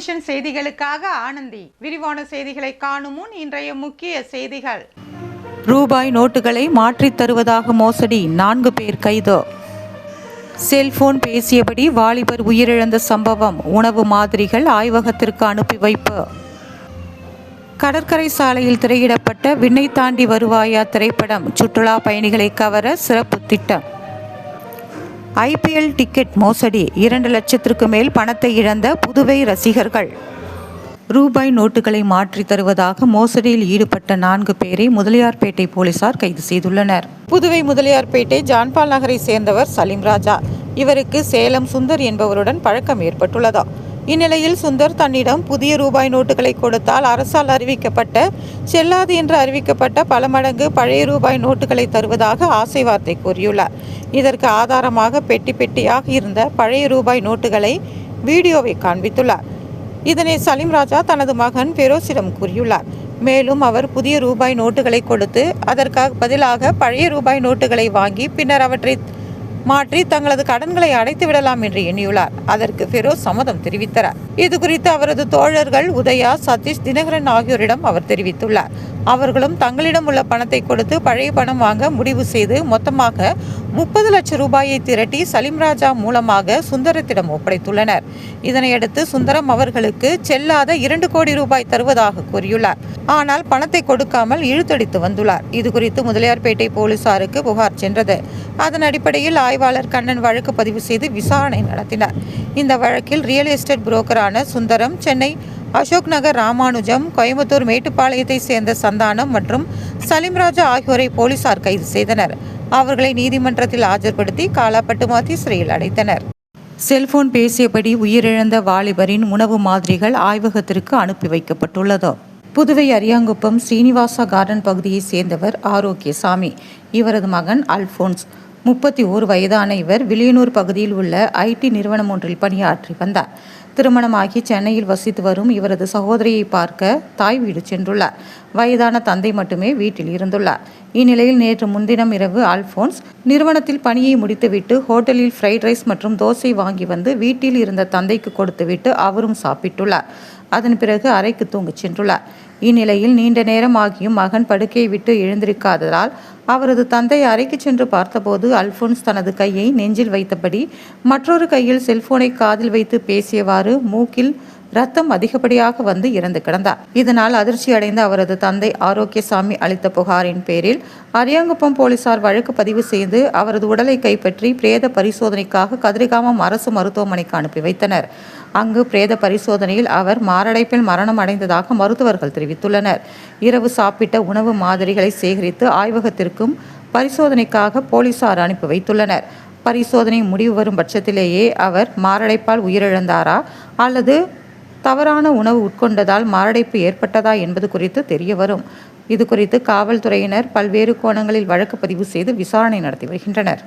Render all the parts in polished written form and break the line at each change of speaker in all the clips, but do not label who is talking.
Vision செய்திகளுக்காக ஆனந்தி. விரிவான செய்திகளை காணும் முன் இன்றைய முக்கிய செய்திகள்.
ரூபாய் நோட்டுகளை மாற்றித் தருவதாக மோசடி, 4 பேர் கைது. செல்போன் பேசியபடி வாலிபர் உயிரிழந்த சம்பவம், உணவு மாதிரிகள் ஆய்வகத்திற்கு அனுப்பி வைப்பு. கடற்கரை சாலையில் திரையிடப்பட்ட விண்ணை தாண்டி வருவாயா திரைப்படம் சுற்றுலா பயணிகளை கவர சிறப்பு திட்டம். IPL டிக்கெட் மோசடி, 2 லட்சத்திற்கு மேல் பணத்தை இழந்த புதுவை ரசிகர்கள். ரூபாய் நோட்டுகளை மாற்றி தருவதாக மோசடியில் ஈடுபட்ட 4 பேரை முதலியார்பேட்டை போலீசார் கைது செய்துள்ளனர். புதுவை முதலியார்பேட்டை ஜான்பால் நகரை சேர்ந்தவர் சலீம் ராஜா. இவருக்கு சேலம் சுந்தர் என்பவருடன் பழக்கம் ஏற்பட்டுள்ளதா. இந்நிலையில் சுந்தர் தன்னிடம் புதிய ரூபாய் நோட்டுகளை கொடுத்தால் அரசால் அறிவிக்கப்பட்ட செல்லாது என்று அறிவிக்கப்பட்ட பல மடங்கு பழைய ரூபாய் நோட்டுகளை தருவதாக ஆசை வார்த்தை கூறியுள்ளார். இதற்கு ஆதாரமாக பெட்டி பெட்டியாக இருந்த பழைய ரூபாய் நோட்டுகளை வீடியோவை காண்பித்துள்ளார். இதனை சலீம் ராஜா தனது மகன் பெரோஸிடம் கூறியுள்ளார். மேலும் அவர் புதிய ரூபாய் நோட்டுகளை கொடுத்து அதற்கு பதிலாக பழைய ரூபாய் நோட்டுகளை வாங்கி பின்னர் அவற்றை மாற்றி தங்களது கடன்களை அடைத்து விடலாம் என்று எண்ணியுள்ளார். அதற்கு பெரோஸ் சம்மதம் தெரிவித்தார். இது குறித்து அவரது தோழர்கள் உதயா, சதீஷ், தினகரன் ஆகியோரிடம் அவர் தெரிவித்துள்ளார். அவர்களும் தங்களிடம் உள்ள பணத்தை கொடுத்து பழைய பணம் வாங்க முடிவு செய்து மொத்தமாக 30 லட்சம் ரூபாயை திரட்டி சலீம் ராஜா மூலமாக சுந்தரத்திடம் ஒப்படைத்துள்ளனர். இதனையடுத்து சுந்தரம் அவர்களுக்கு செல்லாத 2 கோடி ரூபாய் தருவதாக கூறியுள்ளார். ஆனால் பணத்தை கொடுக்காமல் இழுத்தடித்து வந்துள்ளார். இது குறித்து முதலியார்பேட்டை போலீசாருக்கு புகார் சென்றது. அதன் அடிப்படையில் ஆய்வாளர் கண்ணன் வழக்கு பதிவு செய்து விசாரணை நடத்தினார். இந்த வழக்கில் ரியல் எஸ்டேட் புரோக்கரான சுந்தரம், சென்னை அசோக் நகர் ராமானுஜம், கோயம்புத்தூர் மேட்டுப்பாளையத்தை சேர்ந்த சந்தானம் மற்றும் சலீம் ராஜா ஆகியோரை போலீசார் கைது செய்தனர். அவர்களை நீதிமன்றத்தில் ஆஜர்படுத்தி காலாப்பட்டு மாற்றி சிறையில் அடைத்தனர். செல்போன் பேசியபடி உயிரிழந்த வாலிபரின் உணவு மாதிரிகள் ஆய்வகத்திற்கு அனுப்பி வைக்கப்பட்டுள்ளது. புதுவை அரியாங்குப்பம் ஸ்ரீனிவாசா கார்டன் பகுதியை சேர்ந்தவர் ஆரோக்கியசாமி. இவரது மகன் அல்போன்ஸ், 31 வயதான இவர் வில்லியனூர் பகுதியில் உள்ள IT நிறுவனம் ஒன்றில் பணியாற்றி வந்தார். திருமணமாகி சென்னையில் வசித்து வரும் இவரது சகோதரியை பார்க்க தாய் வீடு சென்றுள்ளார். வயதான தந்தை மட்டுமே வீட்டில் இருந்துள்ளார். இந்நிலையில் நேற்று முன்தினம் இரவு அல்போன்ஸ் நிறுவனத்தில் பணியை முடித்துவிட்டு ஹோட்டலில் ஃப்ரைட் ரைஸ் மற்றும் தோசை வாங்கி வந்து வீட்டில் இருந்த தந்தைக்கு கொடுத்துவிட்டு அவரும் சாப்பிட்டுள்ளார். அதன் பிறகு அறைக்கு தூங்கச் சென்றுள்ளார். இந்நிலையில் நீண்ட நேரம் ஆகியும் மகன் படுக்கையை விட்டு எழுந்திருக்காததால் அவரது தந்தை அறைக்கு சென்று பார்த்தபோது அல்போன்ஸ் தனது கையை நெஞ்சில் வைத்தபடி மற்றொரு கையில் செல்போனை காதில் வைத்து பேசியவாறு மூக்கில் ரத்தம் அதிகப்படியாக வந்து இறந்து கிடந்தார். இதனால் அதிர்ச்சி அடைந்த அவரது தந்தை ஆரோக்கியசாமி அளித்த புகாரின் பேரில் அரியாங்குப்பம் போலீசார் வழக்கு பதிவு செய்து அவரது உடலை கைப்பற்றி பிரேத பரிசோதனைக்காக கதிரிகாமம் அரசு மருத்துவமனைக்கு அனுப்பி வைத்தனர். அங்கு பிரேத பரிசோதனையில் அவர் மாரடைப்பில் மரணம் அடைந்ததாக மருத்துவர்கள் தெரிவித்துள்ளனர். இரவு சாப்பிட்ட உணவு மாதிரிகளை சேகரித்து ஆய்வகத்திற்கும் பரிசோதனைக்காக போலீசார் அனுப்பி வைத்துள்ளனர். பரிசோதனை முடிவு வரும் பட்சத்திலேயே அவர் மாரடைப்பால் உயிரிழந்தாரா அல்லது தவறான உணவு உட்கொண்டதால் மாரடைப்பு ஏற்பட்டதா என்பது குறித்து தெரிய வரும். இது குறித்து காவல்துறையினர் பல்வேறு கோணங்களில் வழக்கு பதிவு செய்து விசாரணை நடத்தி வருகின்றனர்.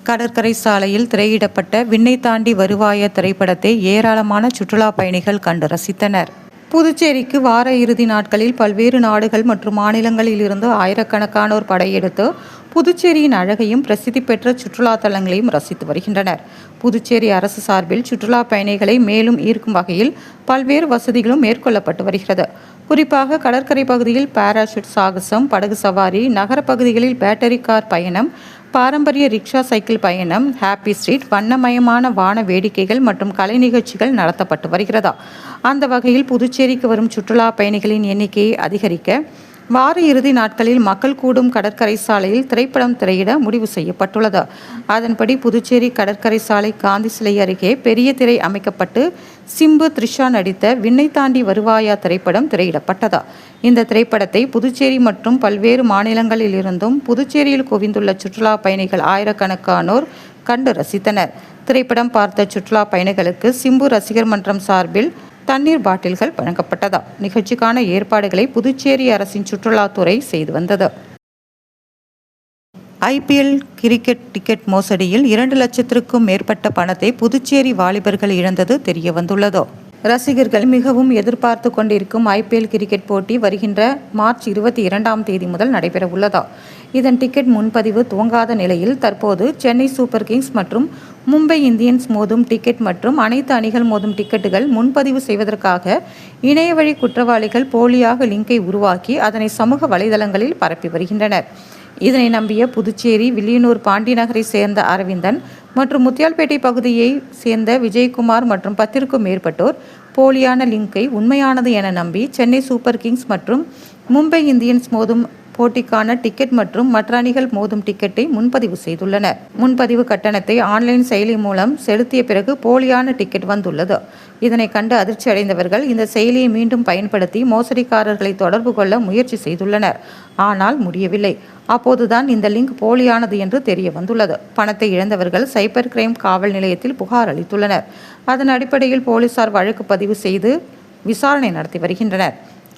கடற்கரை சாலையில் திரையிடப்பட்ட விண்ணை தாண்டி வருவாய திரைப்படத்தை ஏராளமான சுற்றுலா பயணிகள் கண்டு ரசித்தனர். புதுச்சேரிக்கு வார இறுதி நாட்களில் பல்வேறு நாடுகள் மற்றும் மாநிலங்களில் இருந்து ஆயிரக்கணக்கானோர் படையெடுத்து புதுச்சேரியின் அழகையும் பிரசித்தி பெற்ற சுற்றுலா தலங்களையும் ரசித்து வருகின்றனர். புதுச்சேரி அரசு சார்பில் சுற்றுலா பயணிகளை மேலும் ஈர்க்கும் வகையில் பல்வேறு வசதிகளும் மேற்கொள்ளப்பட்டு வருகிறது. குறிப்பாக கடற்கரை பகுதியில் பாராசூட் சாகசம், படகு சவாரி, நகர பகுதிகளில் பேட்டரி கார் பயணம், பாரம்பரிய ரிக்ஷா சைக்கிள் பயணம், ஹாப்பி ஸ்ட்ரீட், வண்ணமயமான வான வேடிக்கைகள் மற்றும் கலை நிகழ்ச்சிகள் நடத்தப்பட்டு வருகிறதா. அந்த வகையில் புதுச்சேரிக்கு வரும் சுற்றுலா பயணிகளின் எண்ணிக்கையை அதிகரிக்க வார இறுதி நாட்களில் மக்கள் கூடும் கடற்கரை சாலையில் திரைப்படம் திரையிட முடிவு செய்யப்பட்டுள்ளது. அதன்படி புதுச்சேரி கடற்கரை சாலை காந்தி சிலை அருகே பெரிய திரை அமைக்கப்பட்டு சிம்பு, த்ரிஷா நடித்த விண்ணை தாண்டி வருவாயா திரைப்படம் திரையிடப்பட்டது. இந்த திரைப்படத்தை புதுச்சேரி மற்றும் பல்வேறு மாநிலங்களில் இருந்தும் புதுச்சேரியில் குவிந்துள்ள சுற்றுலா பயணிகள் ஆயிரக்கணக்கானோர் கண்டு ரசித்தனர். திரைப்படம் பார்த்த சுற்றுலா பயணிகளுக்கு சிம்பு ரசிகர் மன்றம் சார்பில் தண்ணீர் பாட்டில்கள் வழங்கப்பட்டதா. நிகழ்ச்சிக்கான ஏற்பாடுகளை புதுச்சேரி அரசின் சுற்றுலாத்துறை செய்து வந்தது. IPL கிரிக்கெட் டிக்கெட் மோசடியில் 2 லட்சத்திற்கும் மேற்பட்ட பணத்தை புதுச்சேரி வாலிபர்கள் இழந்தது தெரிய வந்துள்ளது. ரசிகர்கள் மிகவும் எதிர்பார்த்து கொண்டிருக்கும் IPL கிரிக்கெட் போட்டி வருகின்ற மார்ச் 22ஆம் தேதி முதல் நடைபெற உள்ளது. இதன் டிக்கெட் முன்பதிவு துவங்காத நிலையில் தற்போது சென்னை சூப்பர் கிங்ஸ் மற்றும் மும்பை இந்தியன்ஸ் மோதும் டிக்கெட் மற்றும் அனைத்து அணிகள் மோதும் டிக்கெட்டுகள் முன்பதிவு செய்வதற்காக இணையவழி குற்றவாளிகள் போலியாக லிங்கை உருவாக்கி அதனை சமூக வலைதளங்களில் பரப்பி வருகின்றனர். இதனை நம்பிய புதுச்சேரி வில்லியனூர் பாண்டிநகரை சேர்ந்த அரவிந்தன் மற்றும் முத்தியால்பேட்டை பகுதியை சேர்ந்த விஜயகுமார் மற்றும் 10க்கும் மேற்பட்டோர் போலியான லிங்கை உண்மையானது என நம்பி சென்னை சூப்பர் கிங்ஸ் மற்றும் மும்பை இந்தியன்ஸ் மோதும் போட்டிக்கான டிக்கெட் மற்றும் மற்ற அணிகள் மோதும் டிக்கெட்டை முன்பதிவு செய்துள்ளனர். முன்பதிவு கட்டணத்தை ஆன்லைன் செயலி மூலம் செலுத்திய பிறகு போலியான டிக்கெட் வந்துள்ளது. இதனை கண்டு அதிர்ச்சி அடைந்தவர்கள் இந்த செயலியை மீண்டும் பயன்படுத்தி மோசடிக்காரர்களை தொடர்பு கொள்ள முயற்சி செய்துள்ளனர். ஆனால் முடியவில்லை. அப்போதுதான் இந்த லிங்க் போலியானது என்று தெரிய வந்துள்ளது. பணத்தை இழந்தவர்கள் சைபர் கிரைம் காவல் நிலையத்தில் புகார் அளித்துள்ளனர். அதன் அடிப்படையில் போலீசார் வழக்கு பதிவு செய்து விசாரணை நடத்தி வருகின்றனர்.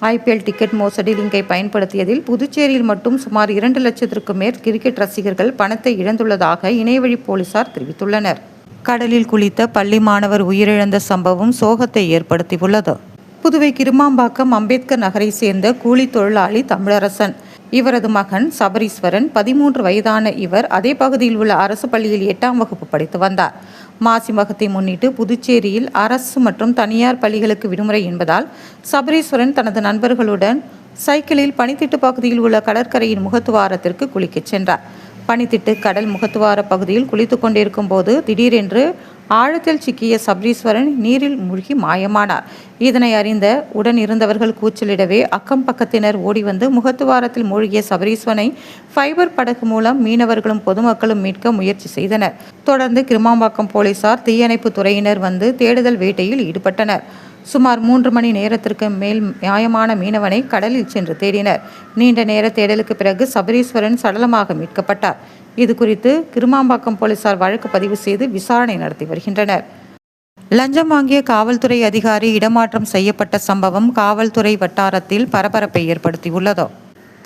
IPL டிக்கெட் மோசடி லிங்கை பயன்படுத்தியதில் புதுச்சேரியில் மட்டும் சுமார் 2 லட்சத்திற்கும் மேல் கிரிக்கெட் ரசிகர்கள் பணத்தை இழந்துள்ளதாக இணையவழி போலீசார் தெரிவித்துள்ளனர். கடலில் குளித்த பள்ளி மாணவர் உயிரிழந்த சம்பவம் சோகத்தை ஏற்படுத்தியுள்ளது. புதுவை கிருமாம்பாக்கம் அம்பேத்கர் நகரை சேர்ந்த கூலி தொழிலாளி தமிழரசன். இவரது மகன் சபரீஸ்வரன் 13 வயதான இவர் அதே பகுதியில் உள்ள அரசு பள்ளியில் 8ஆம் வகுப்பு படித்து வந்தார். மாசி மகத்தை முன்னிட்டு புதுச்சேரியில் அரசு மற்றும் தனியார் பள்ளிகளுக்கு விடுமுறை என்பதால் சபரீஸ்வரன் தனது நண்பர்களுடன் சைக்கிளில் பனித்திட்டு பகுதியில் உள்ள கடற்கரையின் முகத்துவாரத்திற்கு குளிக்கச் சென்றார். பனித்திட்டு கடல் முகத்துவார பகுதியில் குளித்து கொண்டிருக்கும் போது திடீரென்று ஆழத்தில் சிக்கிய சபரீஸ்வரன் நீரில் மூழ்கி மாயமானார். இதனை அறிந்த உடன் இருந்தவர்கள் கூச்சலிடவே அக்கம் பக்கத்தினர் ஓடி வந்து முகத்துவாரத்தில் மூழ்கிய சபரீஸ்வரனை ஃபைபர் படகு மூலம் மீனவர்களும் பொதுமக்களும் மீட்க முயற்சி செய்தனர். தொடர்ந்து கிருமாம்பாக்கம் போலீசார் தீயணைப்பு துறையினர் வந்து தேடுதல் வேட்டையில் ஈடுபட்டனர். சுமார் 3 மணி நேரத்திற்கு மேல் மாயமான மீனவனை கடலில் சென்று தேடினர். நீண்ட நேர தேடலுக்கு பிறகு சபரீஸ்வரன் சடலமாக மீட்கப்பட்டார். இது குறித்து கிருமாம்பாக்கம் போலீசார் வழக்கு பதிவு செய்து விசாரணை நடத்தி வருகின்றனர். லஞ்சம் வாங்கிய காவல்துறை அதிகாரி இடமாற்றம் செய்யப்பட்ட சம்பவம் காவல்துறை வட்டாரத்தில் பரபரப்பை ஏற்படுத்தியுள்ளது.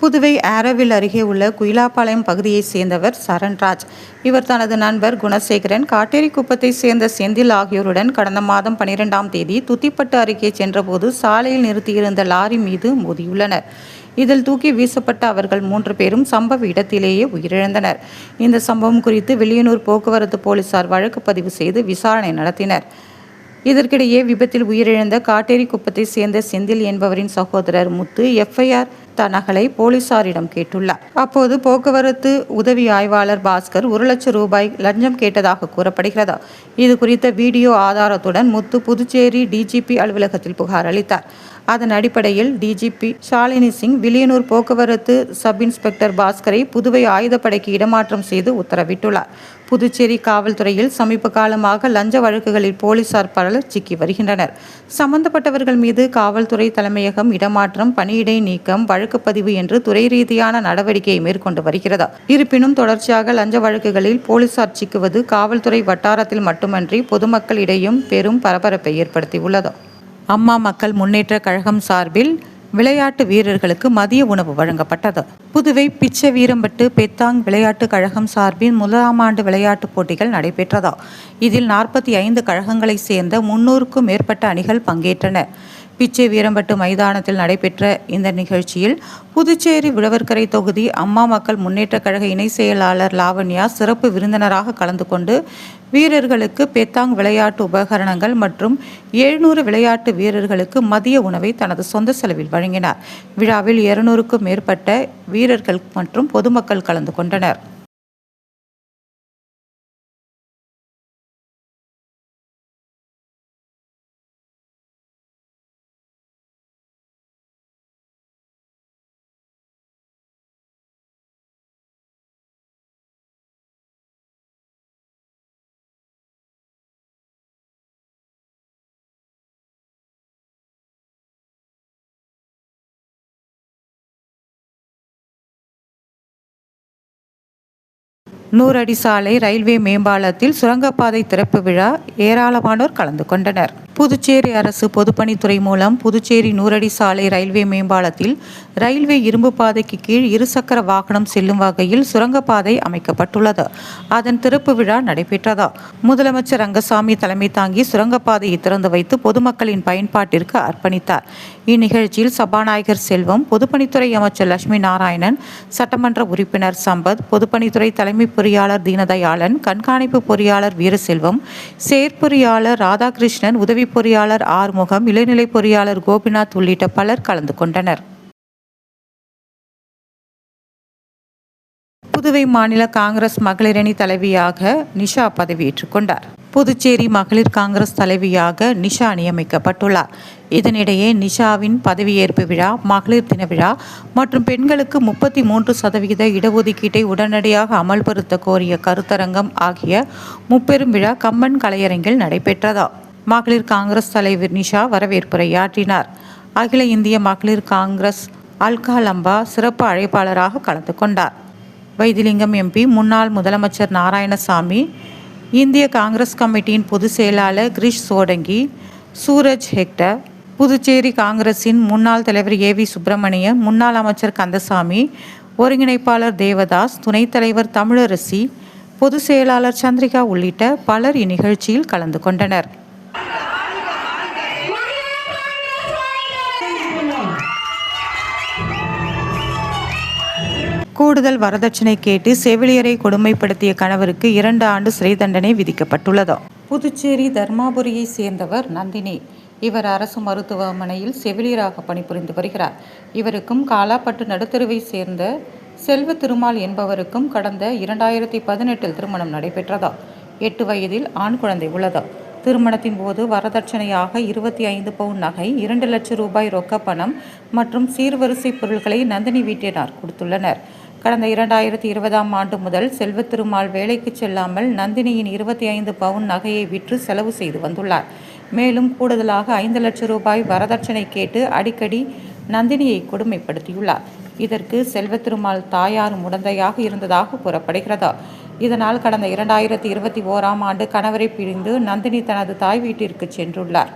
புதுவை ஆரோவில் அருகே உள்ள குயிலாப்பாளையம் பகுதியைச் சேர்ந்தவர் சரண்ராஜ். இவர் தனது நண்பர் குணசேகரன், காட்டேரிக்குப்பத்தை சேர்ந்த செந்தில் ஆகியோருடன் கடந்த மாதம் 12ஆம் தேதி துத்திப்பட்டு அருகே சென்றபோது சாலையில் நிறுத்தியிருந்த லாரி மீது மோதியுள்ளனர். இதில் தூக்கி வீசப்பட்ட அவர்கள் 3 பேரும் சம்பவ இடத்திலேயே உயிரிழந்தனர். இந்த சம்பவம் குறித்து வில்லியனூர் போக்குவரத்து போலீசார் வழக்கு பதிவு செய்து விசாரணை நடத்தினர். இதற்கிடையே விபத்தில் உயிரிழந்த காட்டேரிக்குப்பத்தை சேர்ந்த செந்தில் என்பவரின் சகோதரர் முத்து FIR நகலை போலீசாரிடம் கேட்டுள்ளார். அப்போது போக்குவரத்து உதவி ஆய்வாளர் பாஸ்கர் 1 லட்சம் ரூபாய் லஞ்சம் கேட்டதாக கூறப்படுகிறது. இது குறித்த வீடியோ ஆதாரத்துடன் முத்து புதுச்சேரி DGP அலுவலகத்தில் புகார் அளித்தார். அதன் அடிப்படையில் DGP ஷாலினி சிங் வில்லியனூர் போக்குவரத்து சப் இன்ஸ்பெக்டர் பாஸ்கரை புதுவை ஆயுதப்படைக்கு இடமாற்றம் செய்து உத்தரவிட்டுள்ளார். புதுச்சேரி காவல்துறையில் சமீப காலமாக லஞ்ச வழக்குகளில் போலீசார் பலர் சிக்கி வருகின்றனர். சம்பந்தப்பட்டவர்கள் மீது காவல்துறை தலைமையகம் இடமாற்றம், பணியிடை நீக்கம், வழக்கு பதிவு என்று துறை ரீதியான நடவடிக்கையை மேற்கொண்டு வருகிறது. இருப்பினும் தொடர்ச்சியாக லஞ்ச வழக்குகளில் போலீசார் சிக்குவது காவல்துறை வட்டாரத்தில் மட்டுமன்றி பொதுமக்களிடையும் பெரும் பரபரப்பை ஏற்படுத்தியுள்ளது. அம்மா மக்கள் முன்னேற்ற கழகம் சார்பில் விளையாட்டு வீரர்களுக்கு மதிய உணவு வழங்கப்பட்டது. புதுவை பிச்சை வீரம்பட்டு பெத்தாங் விளையாட்டு கழகம் சார்பில் 1ஆம் ஆண்டு விளையாட்டுப் போட்டிகள் நடைபெற்றது. இதில் 45 கழகங்களை சேர்ந்த 300க்கும் மேற்பட்ட அணிகள் பங்கேற்றன. பிச்சை வீரம்பட்டு மைதானத்தில் நடைபெற்ற இந்த நிகழ்ச்சியில் புதுச்சேரி உழவர்கரை தொகுதி அம்மா மக்கள் முன்னேற்ற கழக இணை செயலாளர் லாவண்யா சிறப்பு விருந்தினராக கலந்து கொண்டு வீரர்களுக்கு பெத்தாங் விளையாட்டு உபகரணங்கள் மற்றும் 700 விளையாட்டு வீரர்களுக்கு மதிய உணவை தனது சொந்த செலவில் வழங்கினார். விழாவில் 200க்கும் மேற்பட்ட வீரர்கள் மற்றும் பொதுமக்கள் கலந்து கொண்டனர். 100 அடி சாலை ரயில்வே மேம்பாலத்தில் சுரங்கப்பாதை திறப்பு விழா ஏராளமானோர் கலந்து கொண்டனர். புதுச்சேரி அரசு பொதுப்பணித்துறை மூலம் புதுச்சேரி 100 அடி சாலை ரயில்வே மேம்பாலத்தில் ரயில்வே இரும்பு பாதைக்கு கீழ் இருசக்கர வாகனம் செல்லும் வகையில் சுரங்கப்பாதை அமைக்கப்பட்டுள்ளது. அதன் திறப்பு விழா நடைபெற்றது. முதலமைச்சர் ரங்கசாமி தலைமை தாங்கி சுரங்கப்பாதையை திறந்து வைத்து பொதுமக்களின் பயன்பாட்டிற்கு அர்ப்பணித்தார். இந்நிகழ்ச்சியில் சபாநாயகர் செல்வம், பொதுப்பணித்துறை அமைச்சர் லட்சுமி நாராயணன், சட்டமன்ற உறுப்பினர் சம்பத், பொதுப்பணித்துறை தலைமை பொறியாளர் தீனதயாளன், கண்காணிப்பு பொறியாளர் வீரசெல்வம், செயற்பொறியாளர் ராதாகிருஷ்ணன், உதவி பொறியாளர் ஆறுமுகம், இளநிலை பொறியாளர் கோபிநாத் உள்ளிட்ட பலர் கலந்து கொண்டனர். புதுவை மாநில காங்கிரஸ் மகளிரணி தலைவியாக நிஷா பதவியேற்றுக் கொண்டார். புதுச்சேரி மகளிர் காங்கிரஸ் தலைவியாக நிஷா நியமிக்கப்பட்டுள்ளார். இதனிடையே நிஷாவின் பதவியேற்பு விழா, மகளிர் தின விழா மற்றும் பெண்களுக்கு 33% இடஒதுக்கீட்டை உடனடியாக அமல்படுத்த கோரிய கருத்தரங்கம் ஆகிய முப்பெரும் விழா கம்பன் கலையரங்கில் நடைபெற்றது. மகளிர் காங்கிரஸ் தலைவர் நிஷா வரவேற்புரையாற்றினார். அகில இந்திய மகளிர் காங்கிரஸ் அல்கா லம்பா சிறப்பு அழைப்பாளராக கலந்து கொண்டார். வைத்திலிங்கம் எம்பி, முன்னாள் முதலமைச்சர் நாராயணசாமி, இந்திய காங்கிரஸ் கமிட்டியின் பொதுச் செயலாளர் கிரிஷ் சோடங்கி, சூரஜ் ஹெக்டர், புதுச்சேரி காங்கிரசின் முன்னாள் தலைவர் ஏவி சுப்பிரமணியம், முன்னாள் அமைச்சர் கந்தசாமி, ஒருங்கிணைப்பாளர் தேவதாஸ், துணைத் தலைவர் தமிழரசி, பொதுச் செயலாளர் சந்திரிகா உள்ளிட்ட பலர் இந்நிகழ்ச்சியில் கலந்து கொண்டனர். கூடுதல் வரதட்சணை கேட்டு செவிலியரை கொடுமைப்படுத்திய கணவருக்கு 2 ஆண்டு சிறை தண்டனை விதிக்கப்பட்டுள்ளது. புதுச்சேரி தர்மாபுரியை சேர்ந்தவர் நந்தினி. இவர் அரசு மருத்துவமனையில் செவிலியராக பணிபுரிந்து வருகிறார். இவருக்கும் காலாப்பட்டு நடுத்தெருவை சேர்ந்த செல்வ திருமால் என்பவருக்கும் கடந்த 2018 திருமணம் நடைபெற்றது. 8 வயதில் ஆண் குழந்தை உள்ளது. திருமணத்தின் போது வரதட்சணையாக 25 பவுன் நகை, 2 லட்சம் ரூபாய் ரொக்க பணம் மற்றும் சீர்வரிசை பொருட்களை நந்தினி வீட்டினர் கொடுத்துள்ளனர். கடந்த 2020ஆம் ஆண்டு முதல் செல்வ திருமால் வேலைக்கு செல்லாமல் நந்தினியின் 25 பவுன் நகையை விற்று செலவு செய்து வந்துள்ளார். மேலும் கூடுதலாக 5 லட்சம் ரூபாய் வரதட்சணை கேட்டு அடிக்கடி நந்தினியை கொடுமைப்படுத்தியுள்ளார். இதற்கு செல்வ திருமால் தாயார் உடந்தையாக இருந்ததாக கூறப்படுகிறது. இதனால் கடந்த 2021ஆம் ஆண்டு கணவரை பிரிந்து நந்தினி தனது தாய் வீட்டிற்கு சென்றுள்ளார்.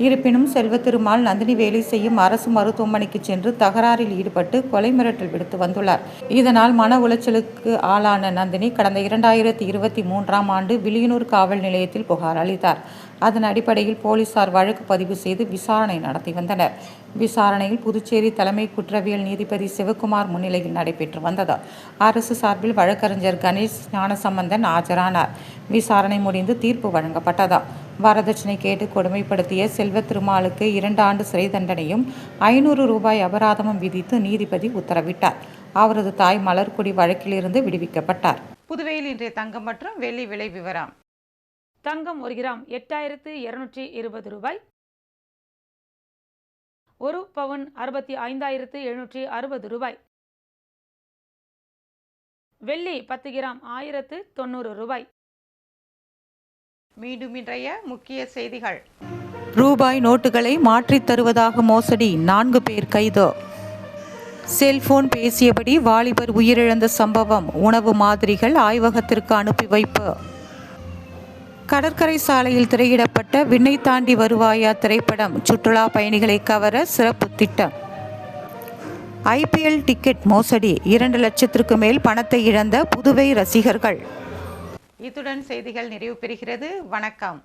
இருப்பினும் செல்வ திருமால் நந்தினி வேலை செய்யும் அரசு மருத்துவமனைக்கு சென்று தகராறில் ஈடுபட்டு கொலை மிரட்டல் விடுத்து வந்துள்ளார். இதனால் மன உளைச்சலுக்கு ஆளான நந்தினி கடந்த 2023ஆம் ஆண்டு வில்லியனூர் காவல் நிலையத்தில் புகார் அளித்தார். அதன் அடிப்படையில் போலீசார் வழக்கு பதிவு செய்து விசாரணை நடத்தி வந்தனர். விசாரணையில் புதுச்சேரி தலைமை குற்றவியல் நீதிபதி சிவக்குமார் முன்னிலையில் நடைபெற்று வந்தது. அரசு சார்பில் வழக்கறிஞர் கணேஷ் ஞானசம்பந்தன் ஆஜரானார். விசாரணை முடிந்து தீர்ப்பு வழங்கப்பட்டது. வரதட்சணை கேட்டு கொடுமைப்படுத்திய செல்வ திருமாலுக்கு 2 ஆண்டு சிறை தண்டனையும் 500 ரூபாய் அபராதமும் விதித்து நீதிபதி உத்தரவிட்டார். அவரது தாய் மலர்கொடி வழக்கிலிருந்து விடுவிக்கப்பட்டார்.
புதுவையில் இன்றைய தங்கம் மற்றும் வெள்ளி விலை விவரம்.
தங்கம் 1 கிராம் 8220 ரூபாய். 1 பவுன் 65,760 ரூபாய். வெள்ளி 10 கிராம் 1090 ரூபாய்.
மீண்டும் இன்றைய முக்கிய செய்திகள்.
ரூபாய் நோட்டுகளை மாற்றித் தருவதாக மோசடி, 4 பேர் கைது. செல்போன் பேசியபடி வாலிபர் உயிரிழந்த சம்பவம், உணவு மாதிரிகள் ஆய்வகத்திற்கு அனுப்பி வைப்பு. கடற்கரை சாலையில் திரையிடப்பட்ட விண்ணை தாண்டி வருவாயா திரைப்படம் சுற்றுலா பயணிகளை கவர சிறப்பு திட்டம். IPL டிக்கெட் மோசடி, 2 லட்சத்திற்கு மேல் பணத்தை இழந்த புதுவை ரசிகர்கள்.
இத்துடன் செய்திகள் நிறைவு பெறுகிறது. வணக்கம்.